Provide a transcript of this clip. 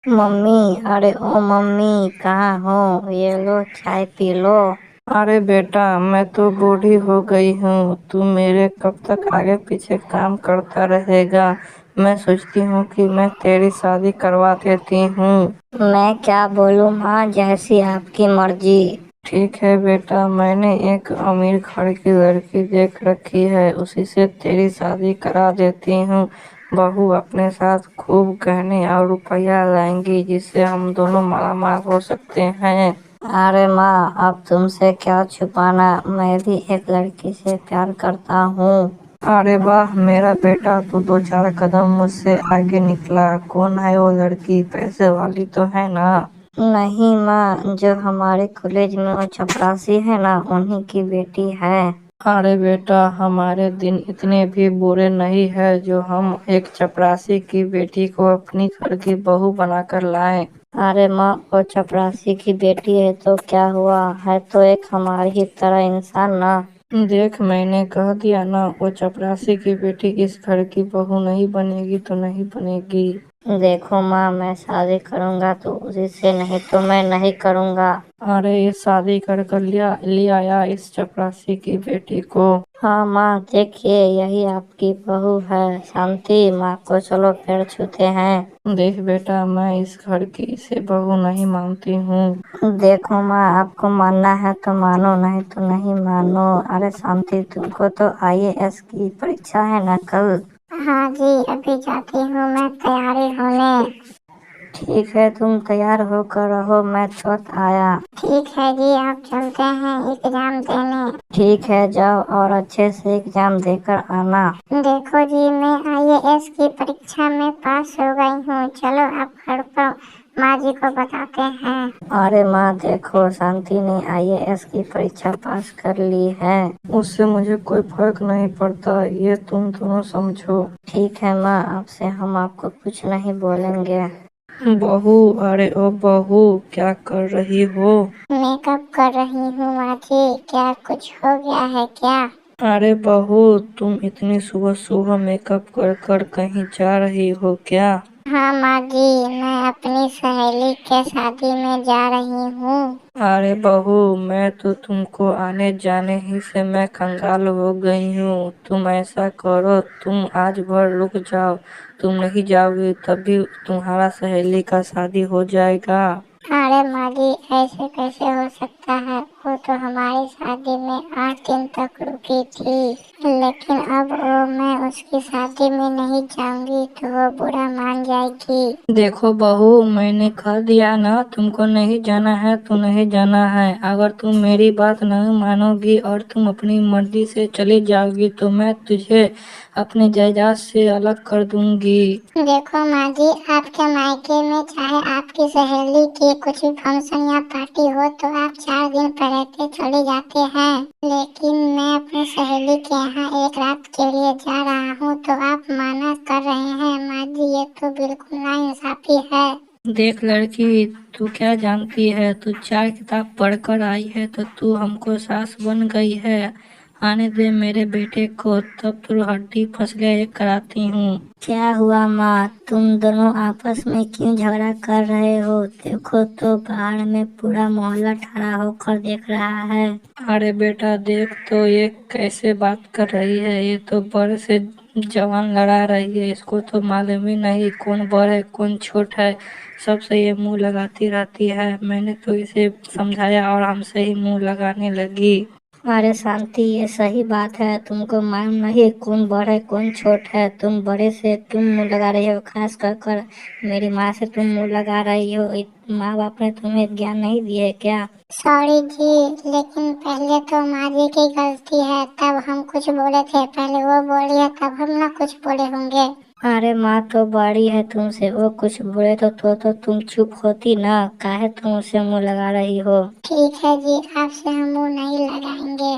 Mummy. अरे ओ mummy, कहाँ हो? ये लो चाय पी लो। अरे बेटा, मैं तो बूढ़ी हो गई हूँ, तू मेरे कब तक आगे पीछे काम करता रहेगा। मैं सोचती हूँ कि मैं तेरी शादी करवा देती हूँ। मैं क्या बोलूँ माँ, जैसी आपकी मर्जी। ठीक है बेटा, मैंने एक अमीर घर की लड़की देख रखी है, उसी से तेरी शादी करा देती हूँ। बहू अपने साथ खूब गहने और रुपया लाएंगी, जिससे हम दोनों मालामाल हो सकते हैं। अरे माँ, अब तुमसे क्या छुपाना, मैं भी एक लड़की से प्यार करता हूँ। अरे वाह मेरा बेटा, तू दो चार कदम मुझसे आगे निकला। कौन है वो लड़की? पैसे वाली तो है ना? नहीं माँ, जो हमारे कॉलेज में वो चपरासी है ना, उन्हीं की बेटी है। अरे बेटा, हमारे दिन इतने भी बुरे नहीं है जो हम एक चपरासी की बेटी को अपनी घर की बहू बनाकर लाएं। अरे माँ, वो चपरासी की बेटी है तो क्या हुआ, है तो एक हमारी ही तरह इंसान ना। देख, मैंने कह दिया ना, वो चपरासी की बेटी इस घर की बहू नहीं बनेगी तो नहीं बनेगी। देखो माँ, मैं शादी करूँगा तो उसी से, नहीं तो मैं नहीं करूँगा। अरे ये शादी कर लिया इस चपरासी की बेटी को। हाँ माँ, देखिए यही आपकी बहू है शांति। माँ को चलो पैर छूते हैं। देख बेटा, मैं इस घर की इसे बहू नहीं मानती हूँ। देखो माँ, आपको मानना है तो मानो, नहीं तो नहीं मानो। अरे शांति, तुमको तो आईएएस की परीक्षा है ना कल? हाँ जी, अभी जाती हूँ मैं तैयारी होने। ठीक है, तुम तैयार होकर रहो, मैं तुरंत आया। ठीक है जी, आप चलते हैं एग्जाम देने। ठीक है, जाओ और अच्छे से एग्जाम देकर आना। देखो जी, मैं आईएएस की परीक्षा में पास हो गई हूँ। चलो आप घर पर माँ जी को बताते हैं। अरे माँ, देखो शांति ने आईएएस की परीक्षा पास कर ली है। उससे मुझे कोई फर्क नहीं पड़ता, ये तुम दोनों समझो। ठीक है माँ, आपसे हम आपको कुछ नहीं बोलेंगे। बहू, अरे ओ बहू, क्या कर रही हो? मेकअप कर रही हूँ माँ जी। क्या कुछ हो गया है क्या? अरे बहू, तुम इतनी सुबह सुबह मेकअप कर कर कहीं जा रही हो क्या? हाँ माँ जी, मैं अपनी सहेली के शादी में जा रही हूँ। अरे बहू, मैं तो तुमको आने जाने ही से मैं कंगाल हो गई हूँ। तुम ऐसा करो, तुम आज भर रुक जाओ। तुम नहीं जाओगी तभी तुम्हारा सहेली का शादी हो जाएगा। अरे माँ जी, ऐसे कैसे हो सकता है? वो तो हमारी शादी में 8 दिन तक रुकी थी, लेकिन अब वो मैं उसकी शादी में नहीं जाऊंगी तो वो बुरा मान जाएगी। देखो बहू, मैंने कह दिया ना, तुमको नहीं जाना है तो नहीं जाना है। अगर तुम मेरी बात नहीं मानोगी और तुम अपनी मर्जी से चली जाओगी तो मैं तुझे अपने जायदाद से अलग कर दूंगी। देखो माँ जी, आपके मायके में चाहे आपकी सहेली की कुछ भी फंक्शन या पार्टी हो तो आप 4 दिन पहले के चले जाते हैं, लेकिन मैं अपनी सहेली के यहाँ एक रात के लिए जा रहा हूँ तो आप मना कर रहे हैं। माँ जी, ये तो बिल्कुल नाइंसाफी है। देख लड़की, तू क्या जानती है? तू 4 किताब पढ़कर आई है तो तू हमको सास बन गई है। आने दे मेरे बेटे को, तब तो हड्डी फसलियाँ एक कराती हूँ। क्या हुआ माँ, तुम दोनों आपस में क्यों झगड़ा कर रहे हो? देखो तो बाहर में पूरा मोहल्ला ठड़ा होकर देख रहा है। अरे बेटा देख तो, ये कैसे बात कर रही है? ये तो बड़े से जवान लड़ा रही है, इसको तो मालूम ही नहीं कौन बड़ है कौन छोट है। सबसे ये मुंह लगाती रहती है। मैंने तो इसे समझाया और हमसे ही मुंह लगाने लगी। अरे शांति, ये सही बात है, तुमको मालूम नहीं कौन बड़ा है कौन छोट है। तुम बड़े से तुम मुंह लगा रही हो, खास कर मेरी माँ से तुम मुंह लगा रही हो। माँ बाप ने तुम्हें ज्ञान नहीं दिए क्या? सॉरी जी, लेकिन पहले तो माँ जी की गलती है, तब हम कुछ बोले थे। पहले वो बोली है तब हम ना कुछ बोले होंगे। अरे माँ तो बड़ी है तुमसे, वो कुछ बोले तो तुम चुप होती ना, काहे तुम उसे मुंह लगा रही हो? ठीक है जी, आपसे हम मुंह नहीं लगाएंगे।